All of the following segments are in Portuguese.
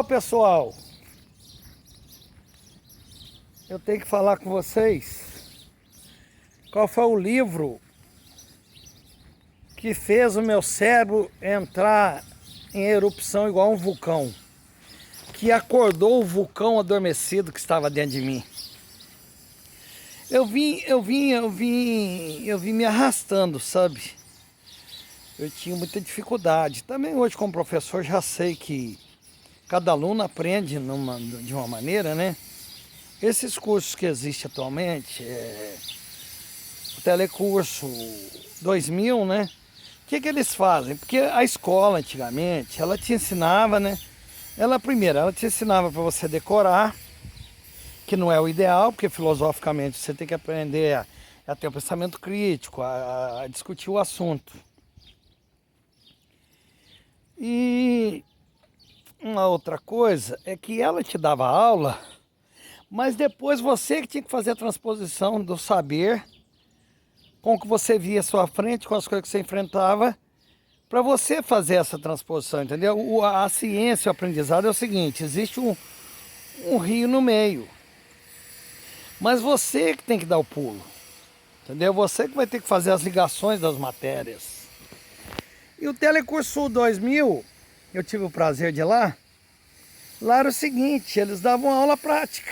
Pessoal, eu tenho que falar com vocês qual foi o livro que fez o meu cérebro entrar em erupção igual um vulcão, que acordou o vulcão adormecido que estava dentro de mim. Eu vim me arrastando, sabe? Eu tinha muita dificuldade. Também hoje como professor já sei que cada aluno aprende de uma maneira, né? Esses cursos que existem atualmente, o Telecurso 2000, né? O que eles fazem? Porque a escola antigamente, ela te ensinava, né? Ela te ensinava para você decorar, que não é o ideal, porque filosoficamente você tem que aprender a ter um pensamento crítico, a discutir o assunto. E uma outra coisa é que ela te dava aula, mas depois você que tinha que fazer a transposição do saber com o que você via à sua frente, com as coisas que você enfrentava, para você fazer essa transposição, entendeu? A ciência, o aprendizado é o seguinte, existe um rio no meio, mas você que tem que dar o pulo, entendeu? Você que vai ter que fazer as ligações das matérias. E o Telecurso 2000, eu tive o prazer de ir lá. Lá era o seguinte, eles davam aula prática.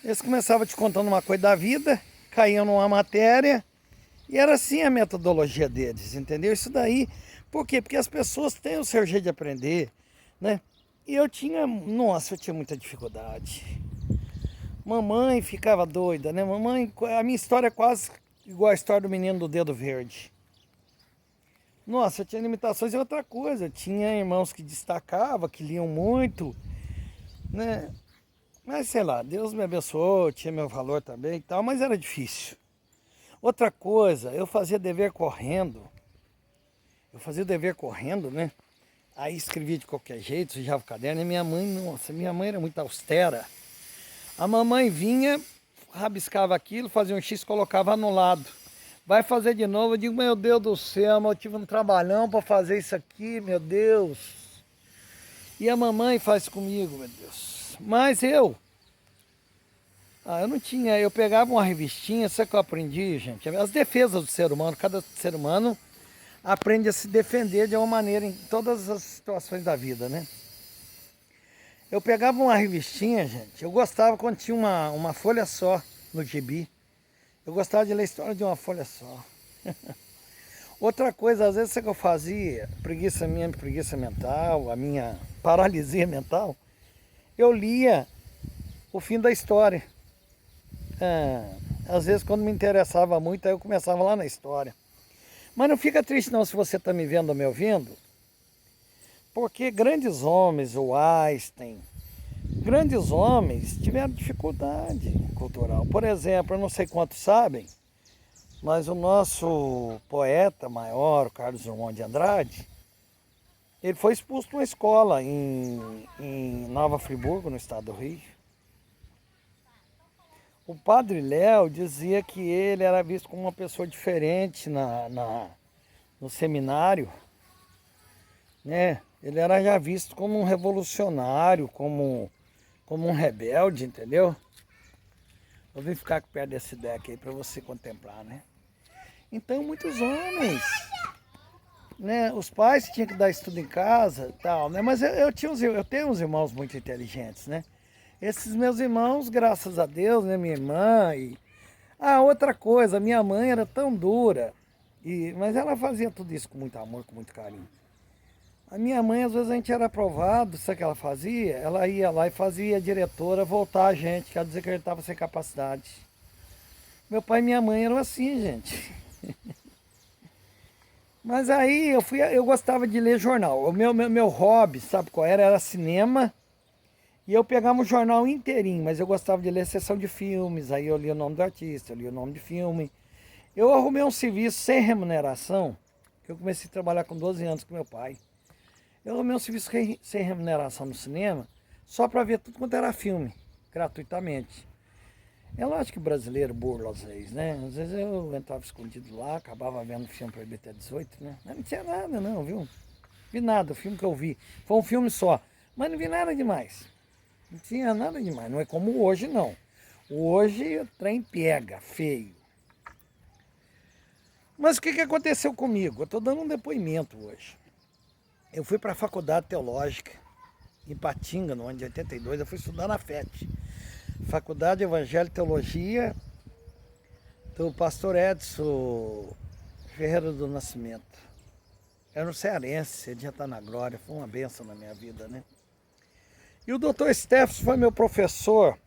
Eles começavam te contando uma coisa da vida, caíam numa matéria, e era assim a metodologia deles, entendeu? Isso daí, por quê? Porque as pessoas têm o seu jeito de aprender, né? E eu tinha muita dificuldade. Mamãe ficava doida, né? A minha história é quase igual a história do menino do dedo verde. Nossa, eu tinha limitações e outra coisa. Eu tinha irmãos que destacavam, que liam muito, né? Mas sei lá, Deus me abençoou, tinha meu valor também e tal, mas era difícil. Outra coisa, eu fazia dever correndo. Eu fazia o dever correndo, né? Aí escrevia de qualquer jeito, sujava o caderno. E minha mãe, nossa, minha mãe era muito austera. A mamãe vinha, rabiscava aquilo, fazia um X, colocava no lado. Vai fazer de novo, eu digo, meu Deus do céu, mas eu tive um trabalhão para fazer isso aqui, meu Deus. E a mamãe faz comigo, meu Deus. Mas eu não tinha, eu pegava uma revistinha, sabe o que eu aprendi, gente? As defesas do ser humano, cada ser humano aprende a se defender de uma maneira em todas as situações da vida, né? Eu pegava uma revistinha, gente, eu gostava quando tinha uma folha só no gibi. Eu gostava de ler a história de uma folha só. Outra coisa, às vezes, o que eu fazia, preguiça mental, a minha paralisia mental, eu lia o fim da história. Às vezes, quando me interessava muito, aí eu começava lá na história. Mas não fica triste não se você está me vendo ou me ouvindo, porque grandes homens, o Einstein, grandes homens tiveram dificuldade cultural. Por exemplo, eu não sei quantos sabem, mas o nosso poeta maior, o Carlos Drummond de Andrade, ele foi expulso de uma escola em Nova Friburgo, no estado do Rio. O padre Léo dizia que ele era visto como uma pessoa diferente no seminário, né? Ele era já visto como um revolucionário, como um rebelde, entendeu? Eu vim ficar perto desse deck aí para você contemplar, né? Então, muitos homens, né? Os pais tinham que dar estudo em casa e tal, né? Mas eu tenho uns irmãos muito inteligentes, né? Esses meus irmãos, graças a Deus, né? Minha irmã e... outra coisa, minha mãe era tão dura, mas ela fazia tudo isso com muito amor, com muito carinho. A minha mãe, às vezes a gente era aprovado, sabe o que ela fazia? Ela ia lá e fazia a diretora voltar a gente, quer dizer que a gente estava sem capacidade. Meu pai e minha mãe eram assim, gente. Mas aí eu gostava de ler jornal. O meu hobby, sabe qual era? Era cinema. E eu pegava um jornal inteirinho, mas eu gostava de ler sessão de filmes. Aí eu lia o nome do artista, eu lia o nome de filme. Eu arrumei um serviço sem remuneração, que eu comecei a trabalhar com 12 anos com meu pai. Eu arrumei um serviço sem remuneração no cinema, só para ver tudo quanto era filme, gratuitamente. É lógico que o brasileiro burla às vezes, né? Às vezes eu entrava escondido lá, acabava vendo filme para BT 18, né? Mas não tinha nada não, viu? Vi nada, o filme que eu vi foi um filme só, mas não vi nada demais. Não tinha nada demais, não é como hoje não. Hoje o trem pega, feio. Mas o que que aconteceu comigo? Eu estou dando um depoimento hoje. Eu fui para a Faculdade Teológica, em Patinga, no ano de 82, eu fui estudar na FET. Faculdade de Evangelho e Teologia, do pastor Edson Ferreira do Nascimento. Era um cearense, ele já está na glória, foi uma bênção na minha vida, né? E o doutor Steffes foi meu professor.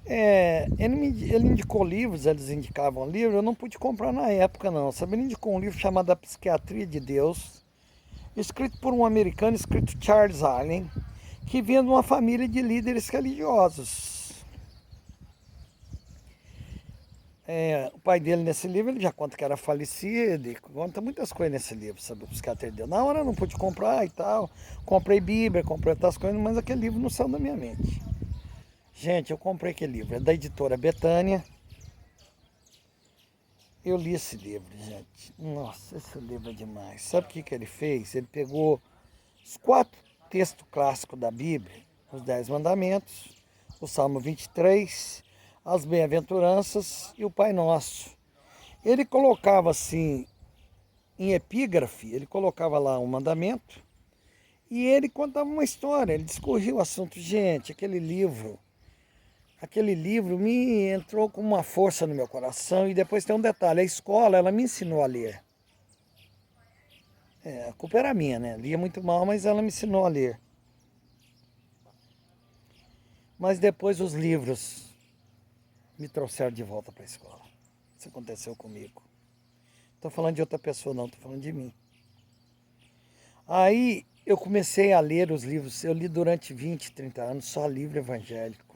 Ele indicou livros, eles indicavam livros, eu não pude comprar na época não. Sabe, ele indicou um livro chamado A Psiquiatria de Deus, escrito por um americano, escrito Charles Allen, que vinha de uma família de líderes religiosos. O pai dele nesse livro, ele já conta que era falecido, e conta muitas coisas nesse livro, sabe, o Psiquiatria de Deus. Na hora eu não pude comprar e tal, comprei Bíblia, comprei outras coisas, mas aquele livro não saiu da minha mente. Gente, eu comprei aquele livro, é da editora Betânia. Eu li esse livro, gente. Nossa, esse livro é demais. Sabe o que que ele fez? Ele pegou os 4 textos clássicos da Bíblia, os 10 mandamentos, o Salmo 23, as bem-aventuranças e o Pai Nosso. Ele colocava assim, em epígrafe, ele colocava lá um mandamento e ele contava uma história, ele discorria o assunto. Gente, aquele livro me entrou com uma força no meu coração. E depois tem um detalhe, a escola, ela me ensinou a ler. A culpa era minha, né? Lia muito mal, mas ela me ensinou a ler. Mas depois os livros me trouxeram de volta para a escola. Isso aconteceu comigo. Estou falando de outra pessoa não, estou falando de mim. Aí eu comecei a ler os livros, eu li durante 20, 30 anos só livro evangélico.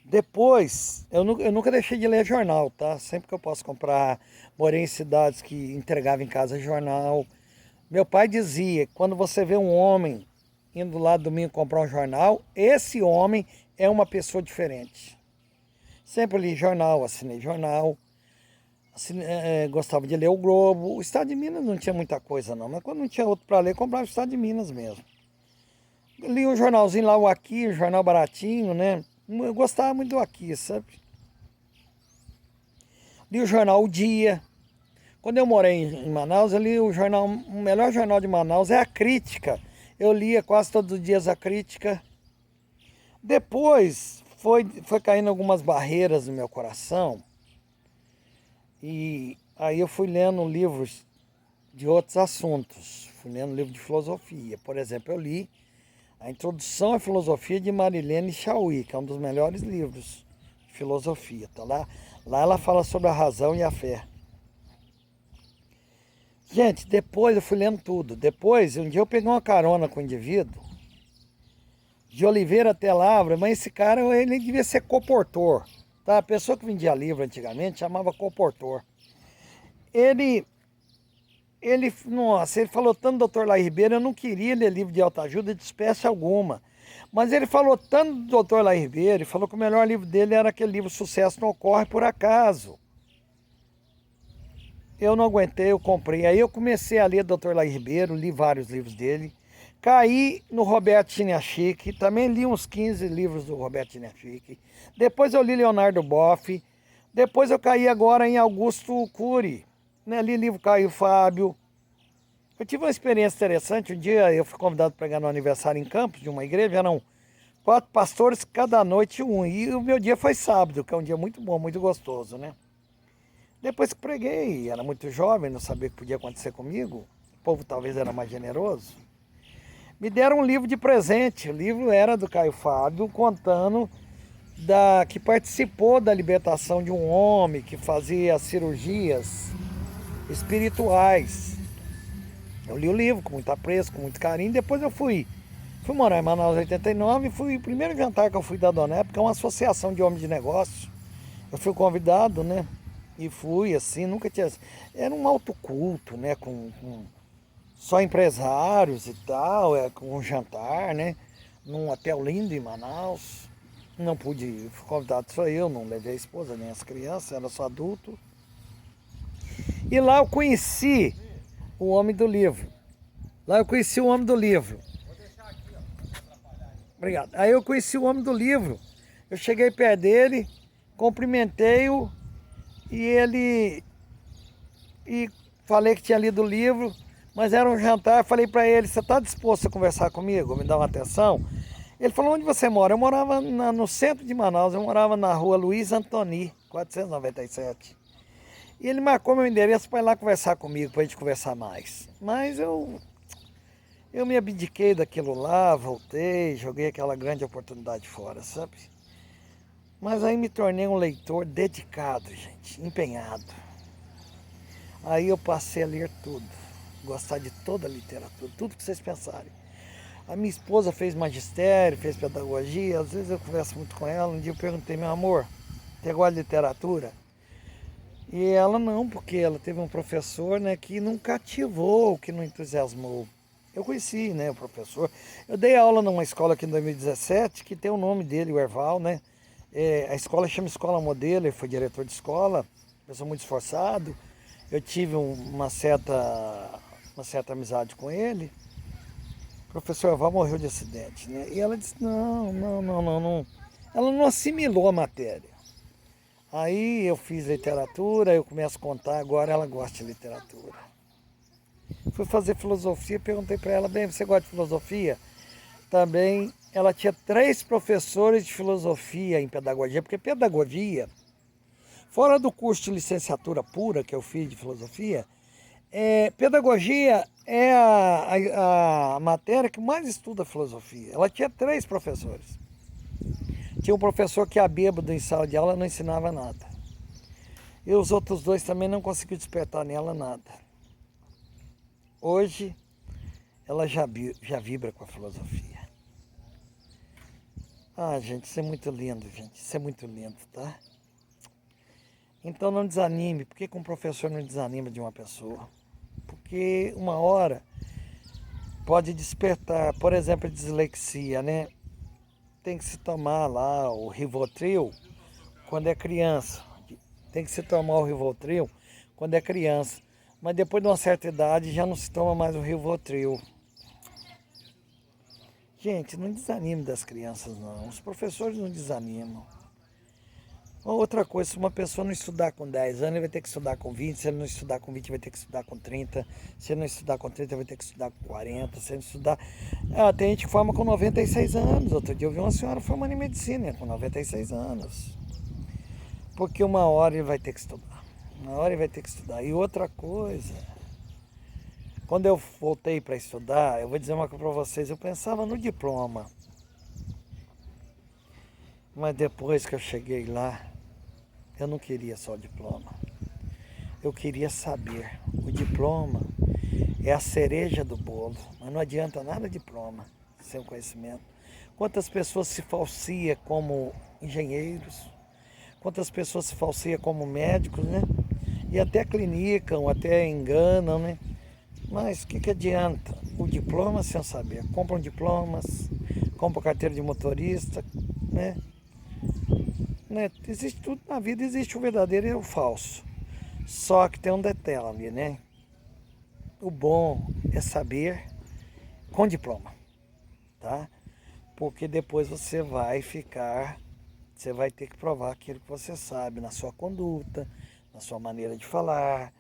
Depois, eu nunca deixei de ler jornal, tá? Sempre que eu posso comprar, morei em cidades que entregavam em casa jornal. Meu pai dizia, quando você vê um homem indo lá domingo comprar um jornal, esse homem é uma pessoa diferente. Sempre li jornal, assinei jornal, gostava de ler o Globo. O Estado de Minas não tinha muita coisa não, mas quando não tinha outro para ler, comprava o Estado de Minas mesmo. Li um jornalzinho lá, o Aqui, um jornal baratinho, né? Eu gostava muito do Aqui, sabe? Li o jornal O Dia. Quando eu morei em Manaus, eu li o jornal, o melhor jornal de Manaus é a Crítica. Eu lia quase todos os dias a Crítica. Depois foi caindo algumas barreiras no meu coração. E aí eu fui lendo livros de outros assuntos. Fui lendo livro de filosofia. Por exemplo, eu li A Introdução à Filosofia de Marilene Chauí, que é um dos melhores livros de filosofia. Tá lá. Lá ela fala sobre a razão e a fé. Gente, depois eu fui lendo tudo. Depois, um dia eu peguei uma carona com um indivíduo, de Oliveira até Lavra, mas esse cara, ele devia ser coportor. Tá? A pessoa que vendia livro antigamente chamava coportor. Nossa, ele falou tanto do Dr. Laí Ribeiro, eu não queria ler livro de autoajuda de espécie alguma. Mas ele falou tanto do Dr. Laí Ribeiro, ele falou que o melhor livro dele era aquele livro Sucesso Não Ocorre por Acaso. Eu não aguentei, eu comprei. Aí eu comecei a ler Dr. Laí Ribeiro, li vários livros dele. Caí no Roberto Chiniachik, também li uns 15 livros do Roberto Chiniachik. Depois eu li Leonardo Boff. Depois eu caí agora em Augusto Cury. Né? Li livro Caio Fábio. Eu tive uma experiência interessante. Um dia eu fui convidado para pregar no aniversário em Campos, de uma igreja. Eram 4 pastores, cada noite um. E o meu dia foi sábado, que é um dia muito bom, muito gostoso, né? Depois que preguei, era muito jovem, não sabia o que podia acontecer comigo. O povo talvez era mais generoso. Me deram um livro de presente. O livro era do Caio Fábio, contando que participou da libertação de um homem que fazia cirurgias espirituais. Eu li o livro com muito apreço, com muito carinho. Depois eu fui morar em Manaus em 89 e o primeiro jantar que eu fui da Dona Época, é uma associação de homens de negócio. Eu fui convidado, né? E fui assim, nunca tinha... Era um alto culto, né? Com só empresários e tal, com um jantar, né? Num hotel lindo em Manaus. Não pude, fui convidado só eu, não levei a esposa nem as crianças, era só adulto. E lá eu conheci o homem do livro. Lá eu conheci o homem do livro. Obrigado. Aí eu conheci o homem do livro. Eu cheguei perto dele, cumprimentei-o e ele... E falei que tinha lido o livro, mas era um jantar. Falei para ele, você está disposto a conversar comigo, me dar uma atenção? Ele falou, onde você mora? Eu morava no centro de Manaus, eu morava na rua Luiz Antoni, 497. E ele marcou meu endereço para ir lá conversar comigo, para a gente conversar mais. Mas eu me abdiquei daquilo lá, voltei, joguei aquela grande oportunidade fora, sabe? Mas aí me tornei um leitor dedicado, gente, empenhado. Aí eu passei a ler tudo, gostar de toda a literatura, tudo que vocês pensarem. A minha esposa fez magistério, fez pedagogia, às vezes eu converso muito com ela. Um dia eu perguntei, meu amor, você gosta de literatura? E ela não, porque ela teve um professor, né, que não cativou, que não entusiasmou. Eu conheci, né, o professor. Eu dei aula numa escola aqui em 2017, que tem o nome dele, o Erval, né? A escola chama Escola Modelo, ele foi diretor de escola, pessoa muito esforçado. Eu tive uma certa amizade com ele. O professor Erval morreu de acidente, né? E ela disse, não. Ela não assimilou a matéria. Aí eu fiz literatura, eu começo a contar, agora ela gosta de literatura. Fui fazer filosofia, perguntei para ela, bem, você gosta de filosofia? Também, ela tinha 3 professores de filosofia em pedagogia, porque pedagogia, fora do curso de licenciatura pura que eu fiz de filosofia, pedagogia é a matéria que mais estuda filosofia. Ela tinha 3 professores. Tinha um professor que a bêbado em sala de aula não ensinava nada. E os outros 2 também não conseguiram despertar nela nada. Hoje, ela já vibra com a filosofia. Ah, gente, isso é muito lindo, gente. Isso é muito lindo, tá? Então não desanime. Por que um professor não desanima de uma pessoa? Porque uma hora pode despertar, por exemplo, a dislexia, né? Tem que se tomar lá o Rivotril quando é criança. Tem que se tomar o Rivotril quando é criança. Mas depois de uma certa idade já não se toma mais o Rivotril. Gente, não desanime das crianças não. Os professores não desanimam. Outra coisa, se uma pessoa não estudar com 10 anos, ele vai ter que estudar com 20. Se ele não estudar com 20, vai ter que estudar com 30. Se ele não estudar com 30, vai ter que estudar com 40. Se ele não estudar... tem gente que forma com 96 anos. Outro dia eu vi uma senhora formando em medicina com 96 anos. Porque uma hora ele vai ter que estudar. Uma hora ele vai ter que estudar. E outra coisa, quando eu voltei para estudar, eu vou dizer uma coisa para vocês, eu pensava no diploma. Mas depois que eu cheguei lá, eu não queria só o diploma. Eu queria saber. O diploma é a cereja do bolo, mas não adianta nada diploma sem o conhecimento. Quantas pessoas se falsiam como engenheiros, quantas pessoas se falsiam como médicos, né? E até clinicam, até enganam, né? Mas o que adianta? O diploma sem saber. Compram diplomas, compram carteira de motorista, né? Existe tudo na vida, existe o verdadeiro e o falso. Só que tem um detalhe, né? O bom é saber com diploma, tá? Porque depois você vai ter que provar aquilo que você sabe na sua conduta, na sua maneira de falar.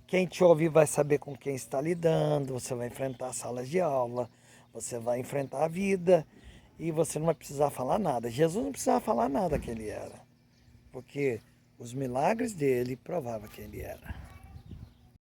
Quem te ouvir vai saber com quem está lidando, você vai enfrentar salas de aula, você vai enfrentar a vida e você não vai precisar falar nada. Jesus não precisava falar nada que ele era, porque os milagres dele provavam que ele era.